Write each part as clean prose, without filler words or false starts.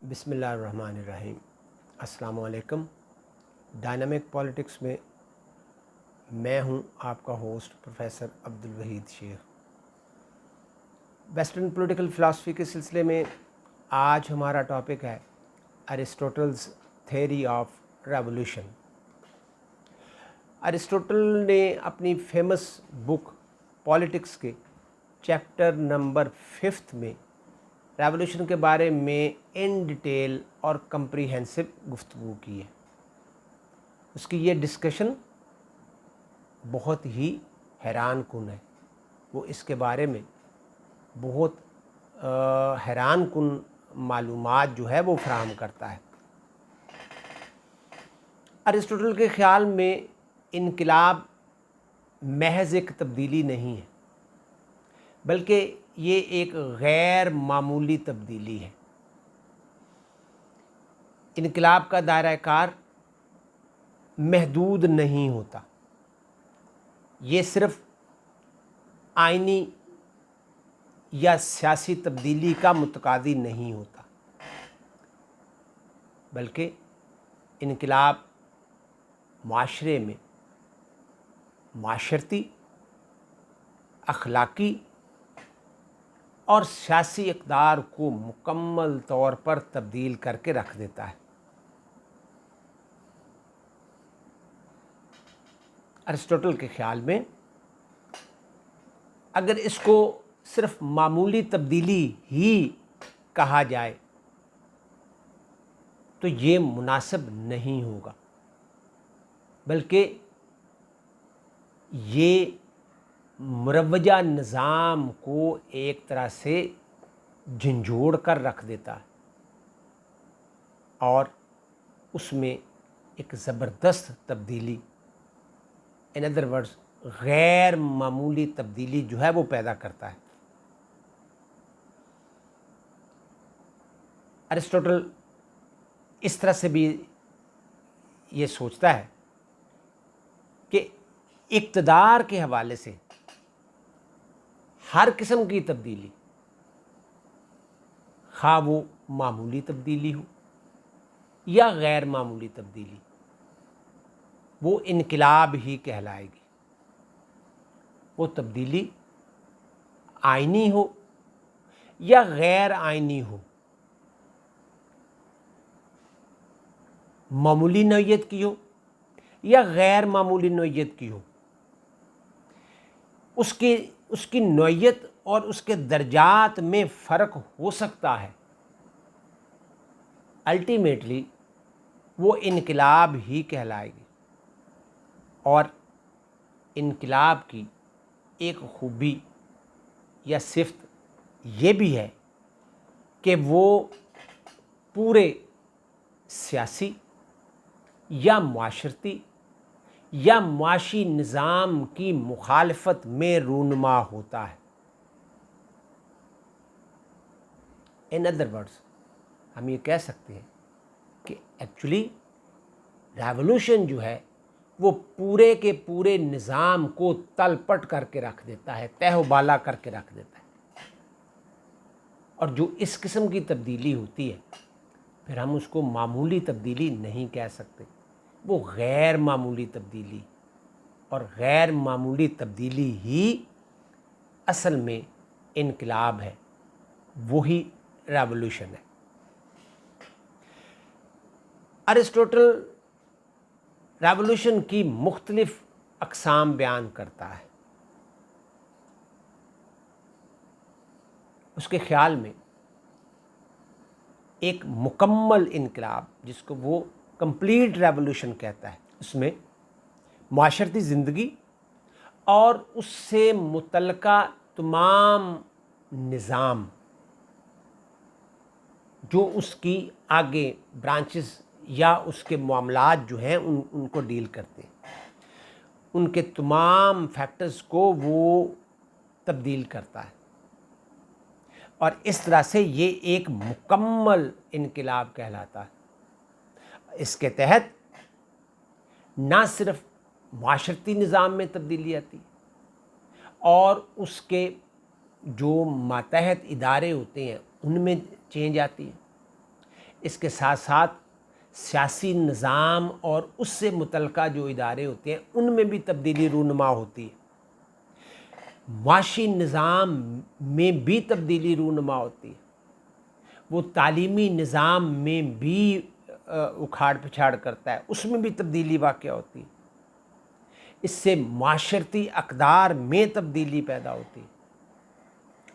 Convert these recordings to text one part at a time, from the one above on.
بسم اللہ الرحمن الرحیم. السلام علیکم. ڈائنامک پالیٹکس میں میں ہوں آپ کا ہوسٹ پروفیسر عبدالوحید شیخ. ویسٹرن پولیٹیکل فلاسفی کے سلسلے میں آج ہمارا ٹاپک ہے ارسطوٹلز تھیوری آف ریولیوشن. ارسطوٹل نے اپنی فیمس بک پالیٹکس کے چیپٹر نمبر 5 میں ریولیوشن کے بارے میں ان ڈیٹیل اور کمپریہنسو گفتگو کی ہے. اس کی یہ ڈسکشن بہت ہی حیران کن ہے. وہ اس کے بارے میں بہت حیران کن معلومات جو ہے وہ فراہم کرتا ہے. ارسطوٹل کے خیال میں انقلاب محض ایک تبدیلی نہیں ہے بلکہ یہ ایک غیر معمولی تبدیلی ہے. انقلاب کا دائرہ کار محدود نہیں ہوتا. یہ صرف آئینی یا سیاسی تبدیلی کا متقاضی نہیں ہوتا بلکہ انقلاب معاشرے میں معاشرتی، اخلاقی اور سیاسی اقدار کو مکمل طور پر تبدیل کر کے رکھ دیتا ہے. ارسطوٹل کے خیال میں اگر اس کو صرف معمولی تبدیلی ہی کہا جائے تو یہ مناسب نہیں ہوگا بلکہ یہ مروجہ نظام کو ایک طرح سے جھنجھوڑ کر رکھ دیتا ہے اور اس میں ایک زبردست تبدیلی، ان ادر ورڈز غیر معمولی تبدیلی جو ہے وہ پیدا کرتا ہے. ارسطوٹل اس طرح سے بھی یہ سوچتا ہے کہ اقتدار کے حوالے سے ہر قسم کی تبدیلی، خواہ وہ معمولی تبدیلی ہو یا غیر معمولی تبدیلی، وہ انقلاب ہی کہلائے گی. وہ تبدیلی آئینی ہو یا غیر آئینی ہو، معمولی نوعیت کی ہو یا غیر معمولی نوعیت کی ہو، اس کی نوعیت اور اس کے درجات میں فرق ہو سکتا ہے. الٹیمیٹلی وہ انقلاب ہی کہلائے گی. اور انقلاب کی ایک خوبی یا صفت یہ بھی ہے کہ وہ پورے سیاسی یا معاشرتی یا معاشی نظام کی مخالفت میں رونما ہوتا ہے. ان ادر ورڈز ہم یہ کہہ سکتے ہیں کہ ایکچولی ریولوشن جو ہے وہ پورے کے پورے نظام کو تل پٹ کر کے رکھ دیتا ہے، تہ و بالا کر کے رکھ دیتا ہے. اور جو اس قسم کی تبدیلی ہوتی ہے پھر ہم اس کو معمولی تبدیلی نہیں کہہ سکتے، وہ غیر معمولی تبدیلی، اور غیر معمولی تبدیلی ہی اصل میں انقلاب ہے، وہی ریولوشن ہے. ارسطوٹل ریولوشن کی مختلف اقسام بیان کرتا ہے. اس کے خیال میں ایک مکمل انقلاب جس کو وہ کمپلیٹ ریولوشن کہتا ہے، اس میں معاشرتی زندگی اور اس سے متعلقہ تمام نظام جو اس کی آگے برانچز یا اس کے معاملات جو ہیں ان کو ڈیل کرتے ہیں، ان کے تمام فیکٹرز کو وہ تبدیل کرتا ہے. اور اس طرح سے یہ ایک مکمل انقلاب کہلاتا ہے. اس کے تحت نہ صرف معاشرتی نظام میں تبدیلی آتی اور اس کے جو ماتحت ادارے ہوتے ہیں ان میں چینج آتی ہے، اس کے ساتھ ساتھ سیاسی نظام اور اس سے متعلقہ جو ادارے ہوتے ہیں ان میں بھی تبدیلی رونما ہوتی ہے، معاشی نظام میں بھی تبدیلی رونما ہوتی ہے، وہ تعلیمی نظام میں بھی اکھاڑ پچھاڑ کرتا ہے، اس میں بھی تبدیلی واقع ہوتی ہے، اس سے معاشرتی اقدار میں تبدیلی پیدا ہوتی ہے،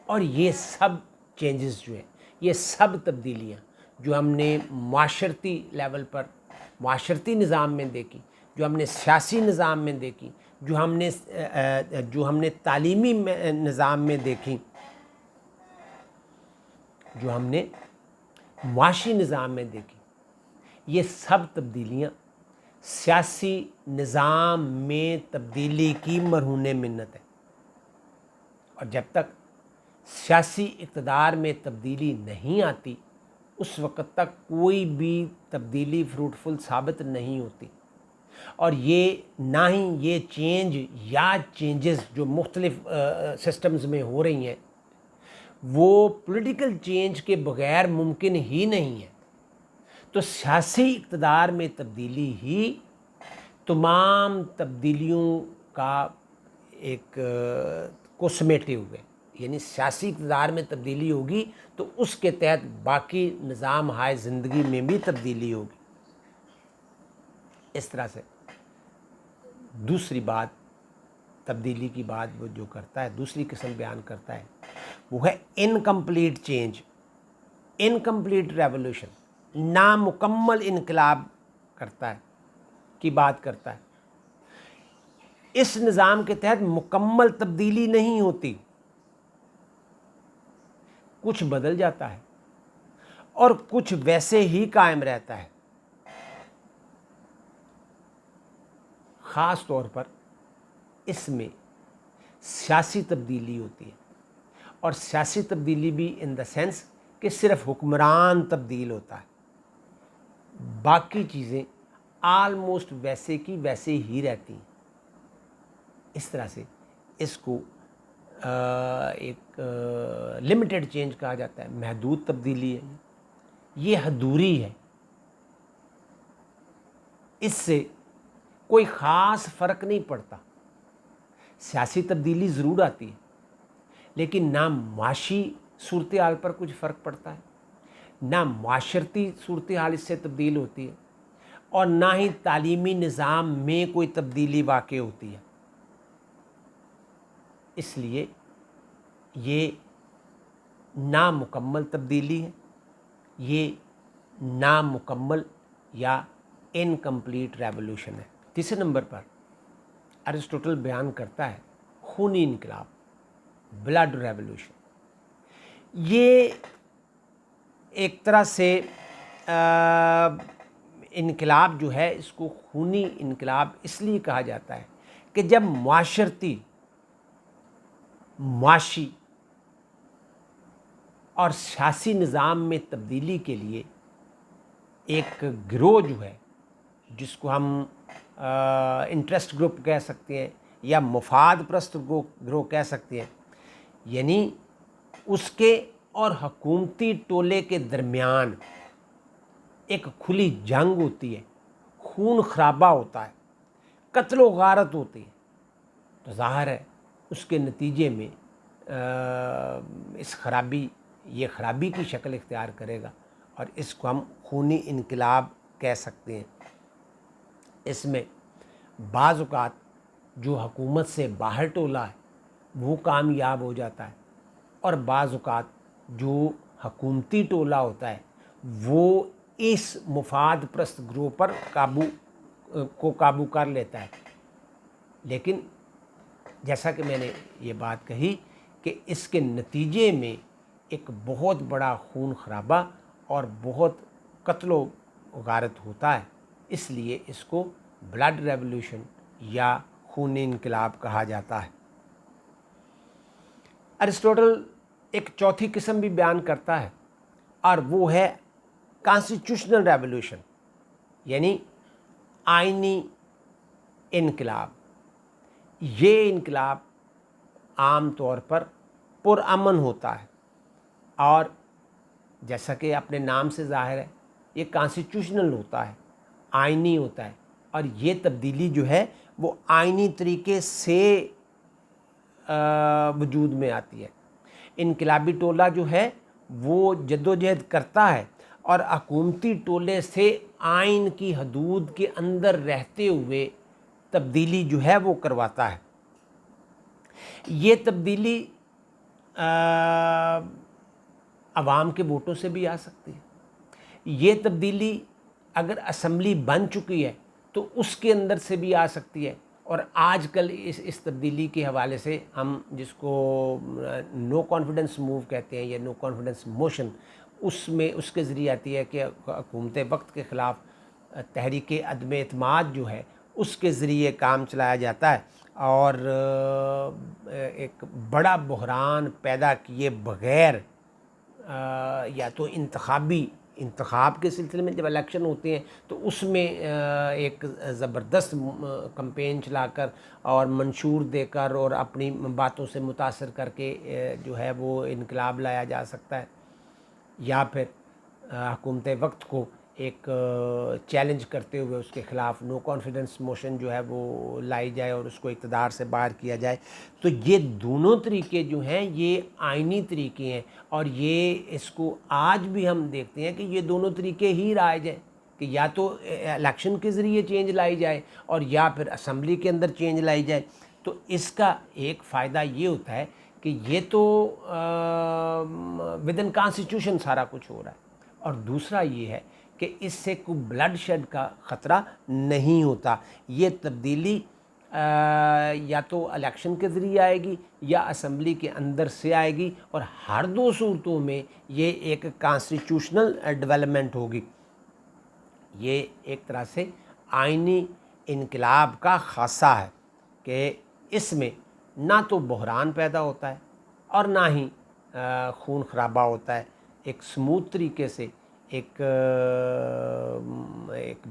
اور یہ سب چینجز جو ہیں، یہ سب تبدیلیاں جو ہم نے معاشرتی لیول پر معاشرتی نظام میں دیکھی، جو ہم نے سیاسی نظام میں دیکھی، جو ہم نے تعلیمی نظام میں دیکھی، جو ہم نے معاشی نظام میں دیکھی، یہ سب تبدیلیاں سیاسی نظام میں تبدیلی کی مرہون منت ہے، اور جب تک سیاسی اقتدار میں تبدیلی نہیں آتی اس وقت تک کوئی بھی تبدیلی فروٹفل ثابت نہیں ہوتی، اور یہ نہ ہی یہ چینج یا چینجز جو مختلف سسٹمز میں ہو رہی ہیں وہ پولیٹیکل چینج کے بغیر ممکن ہی نہیں ہے، تو سیاسی اقتدار میں تبدیلی ہی تمام تبدیلیوں کا ایک کو سمیٹے ہوئے، یعنی سیاسی اقتدار میں تبدیلی ہوگی تو اس کے تحت باقی نظام ہائے زندگی میں بھی تبدیلی ہوگی۔ اس طرح سے دوسری بات تبدیلی کی بات وہ جو کرتا ہے، دوسری قسم بیان کرتا ہے، وہ ہے انکمپلیٹ چینج، انکمپلیٹ ریولوشن، نامکمل انقلاب کرتا ہے کی بات کرتا ہے۔ اس نظام کے تحت مکمل تبدیلی نہیں ہوتی، کچھ بدل جاتا ہے اور کچھ ویسے ہی قائم رہتا ہے۔ خاص طور پر اس میں سیاسی تبدیلی ہوتی ہے، اور سیاسی تبدیلی بھی ان دا سینس کہ صرف حکمران تبدیل ہوتا ہے، باقی چیزیں آلموسٹ ویسے کی ویسے ہی رہتی ہیں۔ اس طرح سے اس کو ایک لمیٹڈ چینج کہا جاتا ہے، محدود تبدیلی ہے، یہ حدوری ہے، اس سے کوئی خاص فرق نہیں پڑتا۔ سیاسی تبدیلی ضرور آتی ہے لیکن نہ معاشی صورتحال پر کچھ فرق پڑتا ہے، نہ معاشرتی صورتحال اس سے تبدیل ہوتی ہے، اور نہ ہی تعلیمی نظام میں کوئی تبدیلی واقع ہوتی ہے۔ اس لیے یہ نامکمل تبدیلی ہے، یہ نامکمل یا انکمپلیٹ ریولوشن ہے۔ تیسرے نمبر پر ارسطوٹل بیان کرتا ہے خونی انقلاب، بلڈ ریولوشن۔ یہ ایک طرح سے انقلاب جو ہے اس کو خونی انقلاب اس لیے کہا جاتا ہے کہ جب معاشی اور سیاسی نظام میں تبدیلی کے لیے ایک گروہ جو ہے جس کو ہم انٹرسٹ گروپ کہہ سکتے ہیں یا مفاد پرست گروہ کہہ سکتے ہیں، یعنی اس کے اور حکومتی ٹولے کے درمیان ایک کھلی جنگ ہوتی ہے، خون خرابہ ہوتا ہے، قتل و غارت ہوتی ہے، تو ظاہر ہے اس کے نتیجے میں یہ خرابی کی شکل اختیار کرے گا، اور اس کو ہم خونی انقلاب کہہ سکتے ہیں۔ اس میں بعض اوقات جو حکومت سے باہر ٹولا ہے وہ کامیاب ہو جاتا ہے، اور بعض اوقات جو حکومتی ٹولہ ہوتا ہے وہ اس مفاد پرست گروہ پر قابو کر لیتا ہے۔ لیکن جیسا کہ میں نے یہ بات کہی کہ اس کے نتیجے میں ایک بہت بڑا خون خرابہ اور بہت قتل و غارت ہوتا ہے، اس لیے اس کو بلڈ ریولوشن یا خونی انقلاب کہا جاتا ہے۔ ارسطوٹل ایک چوتھی قسم بھی بیان کرتا ہے، اور وہ ہے کانسٹیٹیوشنل ریولوشن، یعنی آئینی انقلاب۔ یہ انقلاب عام طور پر پرامن ہوتا ہے، اور جیسا کہ اپنے نام سے ظاہر ہے یہ کانسٹیٹیوشنل ہوتا ہے، آئینی ہوتا ہے، اور یہ تبدیلی جو ہے وہ آئینی طریقے سے وجود میں آتی ہے۔ انقلابی ٹولہ جو ہے وہ جدوجہد کرتا ہے اور حکومتی ٹولے سے آئین کی حدود کے اندر رہتے ہوئے تبدیلی جو ہے وہ کرواتا ہے۔ یہ تبدیلی عوام کے ووٹوں سے بھی آ سکتی ہے۔ یہ تبدیلی اگر اسمبلی بن چکی ہے تو اس کے اندر سے بھی آ سکتی ہے، اور آج کل اس تبدیلی کے حوالے سے ہم جس کو نو کانفیڈنس موو کہتے ہیں یا نو کانفیڈنس موشن، اس کے ذریعے آتی ہے کہ حکومت وقت کے خلاف تحریک عدم اعتماد جو ہے اس کے ذریعے کام چلایا جاتا ہے، اور ایک بڑا بحران پیدا کیے بغیر یا تو انتخاب کے سلسلے میں جب الیکشن ہوتے ہیں تو اس میں ایک زبردست کمپین چلا کر اور منشور دے کر اور اپنی باتوں سے متاثر کر کے جو ہے وہ انقلاب لایا جا سکتا ہے، یا پھر حکومت وقت کو ایک چیلنج کرتے ہوئے اس کے خلاف نو کانفیڈنس موشن جو ہے وہ لائی جائے اور اس کو اقتدار سے باہر کیا جائے۔ تو یہ دونوں طریقے جو ہیں یہ آئینی طریقے ہیں، اور یہ اس کو آج بھی ہم دیکھتے ہیں کہ یہ دونوں طریقے ہی رائج ہیں کہ یا تو الیکشن کے ذریعے چینج لائی جائے اور یا پھر اسمبلی کے اندر چینج لائی جائے۔ تو اس کا ایک فائدہ یہ ہوتا ہے کہ یہ تو ود ان کانسٹیٹیوشن سارا کچھ ہو رہا ہے، اور دوسرا یہ ہے کہ اس سے کوئی بلڈ شیڈ کا خطرہ نہیں ہوتا۔ یہ تبدیلی یا تو الیکشن کے ذریعے آئے گی یا اسمبلی کے اندر سے آئے گی، اور ہر دو صورتوں میں یہ ایک کانسٹیٹیوشنل ڈیولپمنٹ ہوگی۔ یہ ایک طرح سے آئینی انقلاب کا خاصہ ہے کہ اس میں نہ تو بحران پیدا ہوتا ہے اور نہ ہی خون خرابہ ہوتا ہے، ایک سموتھ طریقے سے ایک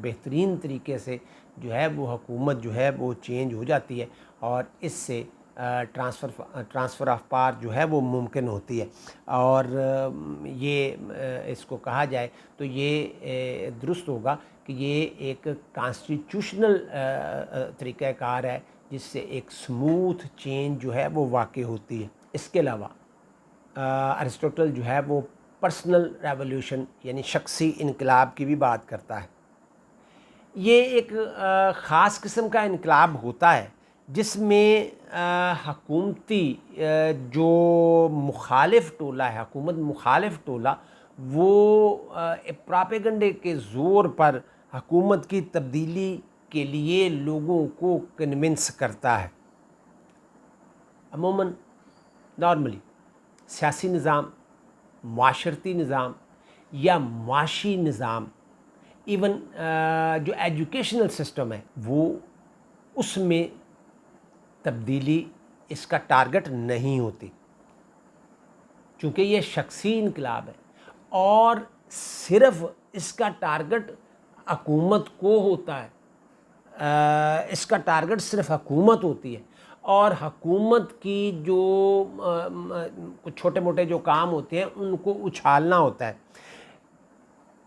بہترین طریقے سے جو ہے وہ حکومت جو ہے وہ چینج ہو جاتی ہے، اور اس سے ٹرانسفر آف پاور جو ہے وہ ممکن ہوتی ہے۔ اور یہ اس کو کہا جائے تو یہ درست ہوگا کہ یہ ایک کانسٹیٹیوشنل طریقہ کار ہے جس سے ایک سموتھ چینج جو ہے وہ واقع ہوتی ہے۔ اس کے علاوہ ارسطوٹل جو ہے وہ پرسنل ریولوشن یعنی شخصی انقلاب کی بھی بات کرتا ہے۔ یہ ایک خاص قسم کا انقلاب ہوتا ہے جس میں حکومتی جو مخالف ٹولہ ہے، حکومت مخالف ٹولہ، وہ پراپیگنڈے کے زور پر حکومت کی تبدیلی کے لیے لوگوں کو کنونس کرتا ہے۔ عموماً نارملی سیاسی نظام، معاشرتی نظام یا معاشی نظام، ایون جو ایجوکیشنل سسٹم ہے وہ اس میں تبدیلی اس کا ٹارگٹ نہیں ہوتی، چونکہ یہ شخصی انقلاب ہے اور صرف اس کا ٹارگٹ حکومت کو ہوتا ہے، اس کا ٹارگٹ صرف حکومت ہوتی ہے، اور حکومت کی جو چھوٹے موٹے جو کام ہوتے ہیں ان کو اچھالنا ہوتا ہے۔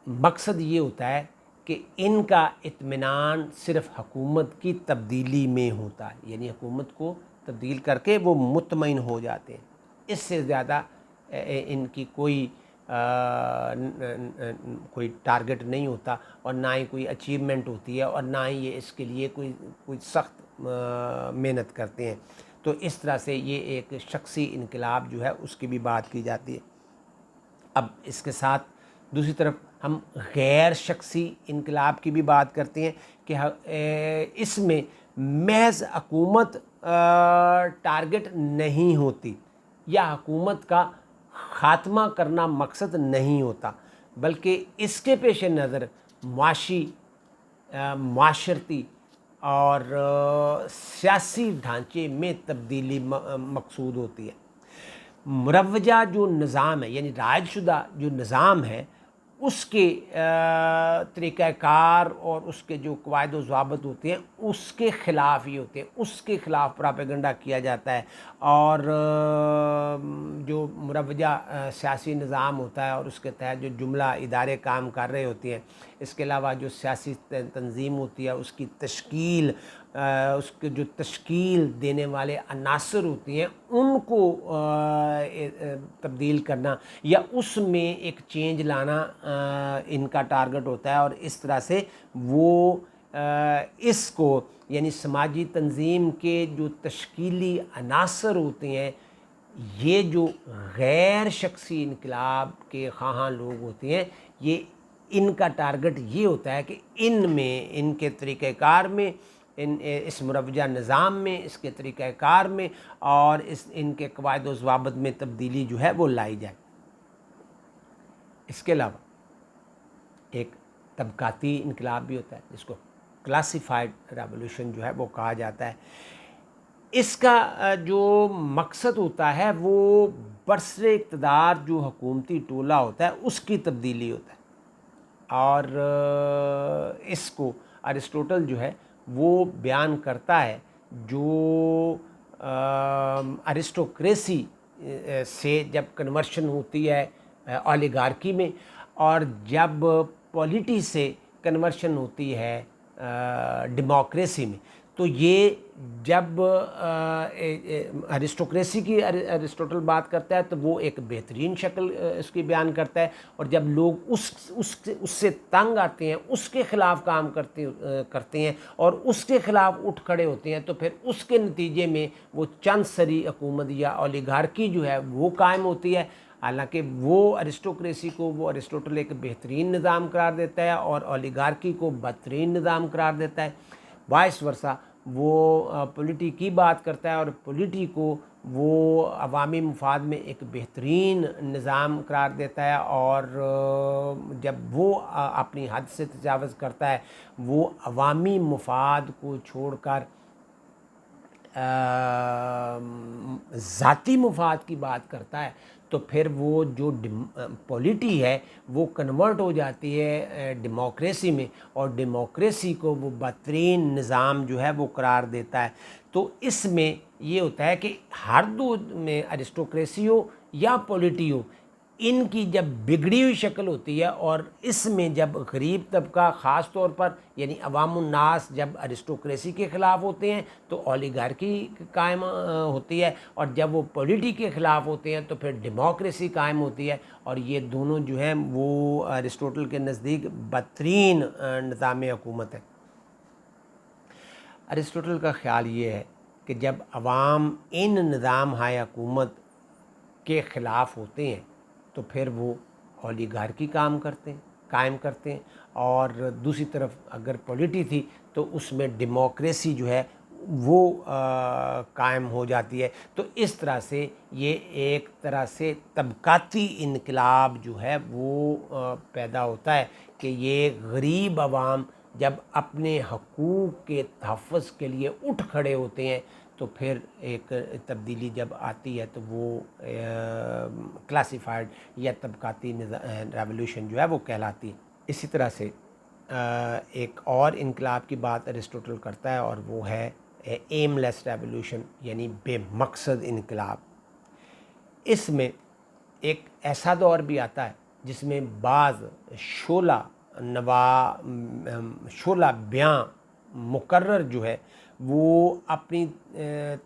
مقصد یہ ہوتا ہے کہ ان کا اطمینان صرف حکومت کی تبدیلی میں ہوتا ہے، یعنی حکومت کو تبدیل کر کے وہ مطمئن ہو جاتے ہیں، اس سے زیادہ ان کی کوئی ٹارگٹ نہیں ہوتا، اور نہ ہی کوئی اچیومنٹ ہوتی ہے، اور نہ ہی یہ اس کے لیے کوئی سخت محنت کرتے ہیں۔ تو اس طرح سے یہ ایک شخصی انقلاب جو ہے اس کی بھی بات کی جاتی ہے۔ اب اس کے ساتھ دوسری طرف ہم غیر شخصی انقلاب کی بھی بات کرتے ہیں کہ اس میں محض حکومت ٹارگٹ نہیں ہوتی یا حکومت کا خاتمہ کرنا مقصد نہیں ہوتا، بلکہ اس کے پیش نظر معاشی، معاشرتی اور سیاسی ڈھانچے میں تبدیلی مقصود ہوتی ہے۔ مروجہ جو نظام ہے یعنی رائج شدہ جو نظام ہے اس کے طریقہ کار اور اس کے جو قواعد و ضوابط ہوتے ہیں اس کے خلاف ہی ہوتے ہیں، اس کے خلاف پراپیگنڈا کیا جاتا ہے، اور جو مروجہ سیاسی نظام ہوتا ہے اور اس کے تحت جو جملہ ادارے کام کر رہے ہوتے ہیں، اس کے علاوہ جو سیاسی تنظیم ہوتی ہے اس کی تشکیل، اس کے جو تشکیل دینے والے عناصر ہوتی ہیں ان کو تبدیل کرنا یا اس میں ایک چینج لانا ان کا ٹارگٹ ہوتا ہے، اور اس طرح سے وہ اس کو یعنی سماجی تنظیم کے جو تشکیلی عناصر ہوتے ہیں، یہ جو غیر شخصی انقلاب کے خواہاں لوگ ہوتے ہیں، یہ ان کا ٹارگٹ یہ ہوتا ہے کہ ان میں، ان کے طریقہ کار میں، اس مروجہ نظام میں، اس کے طریقہ کار میں اور ان کے قواعد و ضوابط میں تبدیلی جو ہے وہ لائی جائے۔ اس کے علاوہ ایک طبقاتی انقلاب بھی ہوتا ہے جس کو کلاسیفائڈ ریولوشن جو ہے وہ کہا جاتا ہے۔ اس کا جو مقصد ہوتا ہے وہ برسر اقتدار جو حکومتی ٹولہ ہوتا ہے اس کی تبدیلی ہوتا ہے، اور اس کو ارسطوٹل جو ہے وہ بیان کرتا ہے جو ارسٹوکریسی سے جب کنورشن ہوتی ہے اولیگارکی میں، اور جب پولیٹی سے کنورشن ہوتی ہے ڈیموکریسی میں، تو یہ جب ارسٹوکریسی کی ارسٹوٹل بات کرتا ہے تو وہ ایک بہترین شکل اس کی بیان کرتا ہے، اور جب لوگ اس سے تنگ آتے ہیں، اس کے خلاف کام کرتے ہیں اور اس کے خلاف اٹھ کھڑے ہوتے ہیں، تو پھر اس کے نتیجے میں وہ چند سری حکومت یا اولیگارکی جو ہے وہ قائم ہوتی ہے۔ حالانکہ وہ ارسٹوکریسی کو وہ ارسٹوٹل ایک بہترین نظام قرار دیتا ہے اور اولیگارکی کو بدترین نظام قرار دیتا ہے، وائس ورثہ وہ پولیٹی کی بات کرتا ہے اور پولیٹی کو وہ عوامی مفاد میں ایک بہترین نظام قرار دیتا ہے، اور جب وہ اپنی حد سے تجاوز کرتا ہے، وہ عوامی مفاد کو چھوڑ کر ذاتی مفاد کی بات کرتا ہے، تو پھر وہ جو پولیٹی ہے وہ کنورٹ ہو جاتی ہے ڈیموکریسی میں، اور ڈیموکریسی کو وہ بہترین نظام جو ہے وہ قرار دیتا ہے۔ تو اس میں یہ ہوتا ہے کہ ہر دو میں ارسٹوکریسی ہو یا پولیٹی ہو، ان کی جب بگڑی ہوئی شکل ہوتی ہے، اور اس میں جب غریب طبقہ خاص طور پر یعنی عوام الناس جب ارسٹوکریسی کے خلاف ہوتے ہیں تو اولیگارکی قائم ہوتی ہے، اور جب وہ پولیٹی کے خلاف ہوتے ہیں تو پھر ڈیموکریسی قائم ہوتی ہے، اور یہ دونوں جو ہیں وہ ارسطوٹل کے نزدیک بدترین نظام حکومت ہے۔ ارسطوٹل کا خیال یہ ہے کہ جب عوام ان نظام ہائے حکومت کے خلاف ہوتے ہیں تو پھر وہ اولیگارکی قائم کرتے ہیں، اور دوسری طرف اگر پولیٹی تھی تو اس میں ڈیموکریسی جو ہے وہ قائم ہو جاتی ہے۔ تو اس طرح سے یہ ایک طرح سے طبقاتی انقلاب جو ہے وہ پیدا ہوتا ہے کہ یہ غریب عوام جب اپنے حقوق کے تحفظ کے لیے اٹھ کھڑے ہوتے ہیں تو پھر ایک تبدیلی جب آتی ہے تو وہ کلاسیفائڈ یا طبقاتی ریولوشن جو ہے وہ کہلاتی ہے۔ اسی طرح سے ایک اور انقلاب کی بات ارسطوٹل کرتا ہے، اور وہ ہے ایم لیس ریولوشن یعنی بے مقصد انقلاب۔ اس میں ایک ایسا دور بھی آتا ہے جس میں بعض شعلہ بیاں مقرر جو ہے وہ اپنی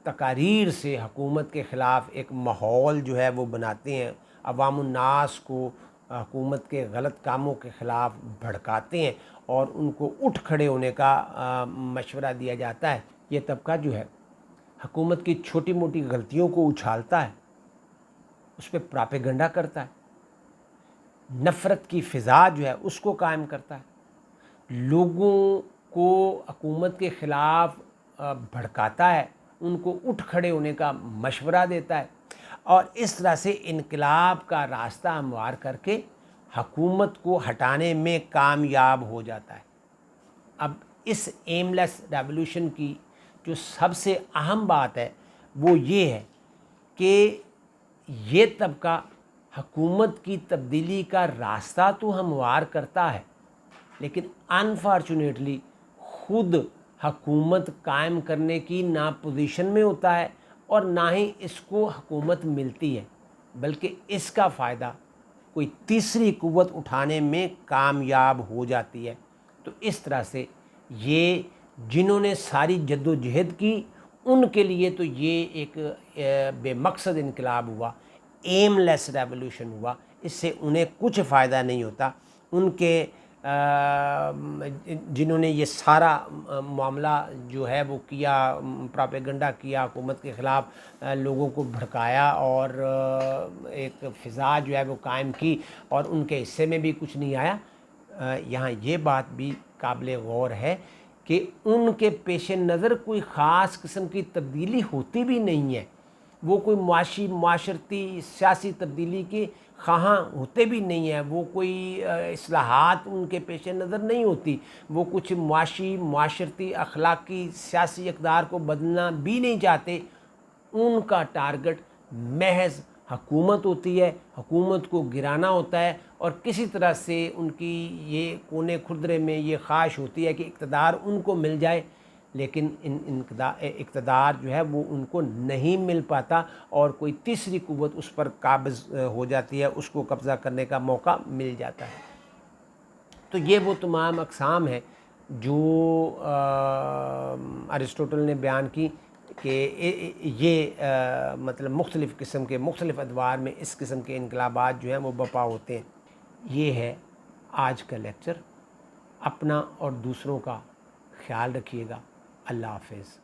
تقاریر سے حکومت کے خلاف ایک ماحول جو ہے وہ بناتے ہیں، عوام الناس کو حکومت کے غلط کاموں کے خلاف بھڑکاتے ہیں اور ان کو اٹھ کھڑے ہونے کا مشورہ دیا جاتا ہے۔ یہ طبقہ جو ہے حکومت کی چھوٹی موٹی غلطیوں کو اچھالتا ہے، اس پہ پراپیگنڈا کرتا ہے، نفرت کی فضا جو ہے اس کو قائم کرتا ہے، لوگوں کو حکومت کے خلاف بھڑکاتا ہے، ان کو اٹھ کھڑے ہونے کا مشورہ دیتا ہے، اور اس طرح سے انقلاب کا راستہ ہموار کر کے حکومت کو ہٹانے میں کامیاب ہو جاتا ہے۔ اب اس ایم لیس ریولوشن کی جو سب سے اہم بات ہے وہ یہ ہے کہ یہ طبقہ حکومت کی تبدیلی کا راستہ تو ہموار کرتا ہے، لیکن انفارچونیٹلی خود حکومت قائم کرنے کی نہ پوزیشن میں ہوتا ہے اور نہ ہی اس کو حکومت ملتی ہے، بلکہ اس کا فائدہ کوئی تیسری قوت اٹھانے میں کامیاب ہو جاتی ہے۔ تو اس طرح سے یہ جنہوں نے ساری جد و جہد کی ان کے لیے تو یہ ایک بے مقصد انقلاب ہوا، ایم لیس ریولوشن ہوا، اس سے انہیں کچھ فائدہ نہیں ہوتا۔ ان کے جنہوں نے یہ سارا معاملہ جو ہے وہ کیا، پراپیگنڈا کیا، حکومت کے خلاف لوگوں کو بھڑکایا اور ایک فضا جو ہے وہ قائم کی، اور ان کے حصے میں بھی کچھ نہیں آیا۔ یہاں یہ بات بھی قابل غور ہے کہ ان کے پیش نظر کوئی خاص قسم کی تبدیلی ہوتی بھی نہیں ہے، وہ کوئی معاشرتی سیاسی تبدیلی کے خواہاں ہوتے بھی نہیں ہیں، وہ کوئی اصلاحات ان کے پیش نظر نہیں ہوتی، وہ کچھ معاشرتی اخلاقی سیاسی اقدار کو بدلنا بھی نہیں چاہتے۔ ان کا ٹارگٹ محض حکومت ہوتی ہے، حکومت کو گرانا ہوتا ہے، اور کسی طرح سے ان کی یہ کونے کھردرے میں یہ خواہش ہوتی ہے کہ اقتدار ان کو مل جائے، لیکن اقتدار جو ہے وہ ان کو نہیں مل پاتا اور کوئی تیسری قوت اس پر قابض ہو جاتی ہے، اس کو قبضہ کرنے کا موقع مل جاتا ہے۔ تو یہ وہ تمام اقسام ہیں جو ارسطوٹل نے بیان کی کہ یہ مطلب مختلف قسم کے مختلف ادوار میں اس قسم کے انقلابات جو ہیں وہ برپا ہوتے ہیں۔ یہ ہے آج کا لیکچر۔ اپنا اور دوسروں کا خیال رکھیے گا۔ اللہ حافظ۔